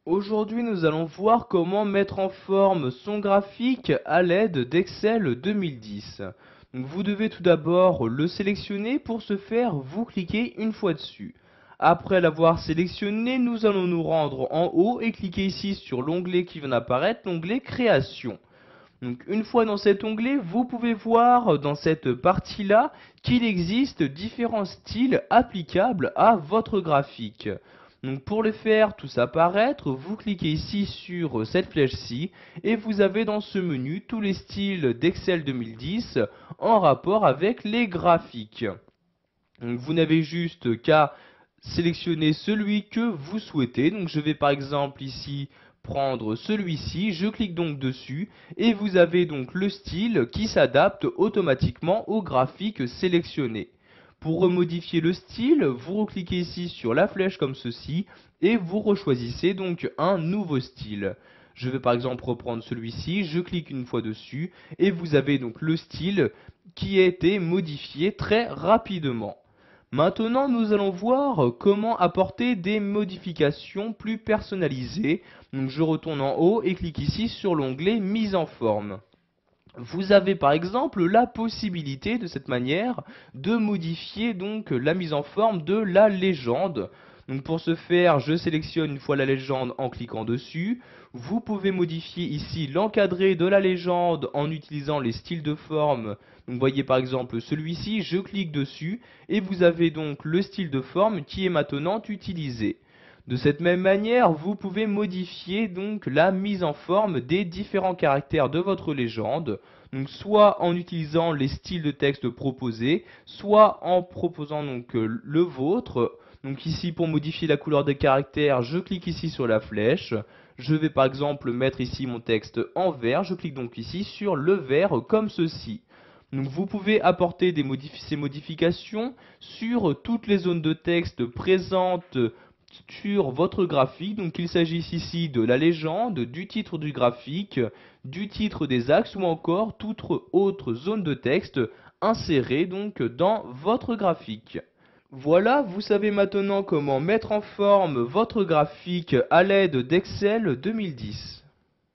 Aujourd'hui, nous allons voir comment mettre en forme son graphique à l'aide d'Excel 2010. Donc, vous devez tout d'abord le sélectionner. Pour ce faire, vous cliquez une fois dessus. Après l'avoir sélectionné, nous allons nous rendre en haut et cliquer ici sur l'onglet qui vient d'apparaître, l'onglet Création. Donc, une fois dans cet onglet, vous pouvez voir dans cette partie-là qu'il existe différents styles applicables à votre graphique. Donc, pour le faire tous apparaître, vous cliquez ici sur cette flèche-ci et vous avez dans ce menu tous les styles d'Excel 2010 en rapport avec les graphiques. Donc, vous n'avez juste qu'à sélectionner celui que vous souhaitez. Donc, je vais par exemple ici prendre celui-ci, je clique donc dessus et vous avez donc le style qui s'adapte automatiquement au graphique sélectionné. Pour remodifier le style, vous recliquez ici sur la flèche comme ceci et vous rechoisissez donc un nouveau style. Je vais par exemple reprendre celui-ci, je clique une fois dessus et vous avez donc le style qui a été modifié très rapidement. Maintenant, nous allons voir comment apporter des modifications plus personnalisées. Donc, je retourne en haut et clique ici sur l'onglet Mise en forme. Vous avez par exemple la possibilité de cette manière de modifier donc la mise en forme de la légende. Donc pour ce faire, je sélectionne une fois la légende en cliquant dessus. Vous pouvez modifier ici l'encadré de la légende en utilisant les styles de forme. Donc voyez par exemple celui-ci, je clique dessus et vous avez donc le style de forme qui est maintenant utilisé. De cette même manière, vous pouvez modifier donc la mise en forme des différents caractères de votre légende, donc soit en utilisant les styles de texte proposés, soit en proposant donc le vôtre. Donc ici pour modifier la couleur des caractères, je clique ici sur la flèche. Je vais par exemple mettre ici mon texte en vert, je clique donc ici sur le vert comme ceci. Donc vous pouvez apporter ces modifications sur toutes les zones de texte présentes sur votre graphique. Donc il s'agit ici de la légende, du titre du graphique, du titre des axes ou encore toute autre zone de texte insérée donc dans votre graphique. Voilà, vous savez maintenant comment mettre en forme votre graphique à l'aide d'Excel 2010.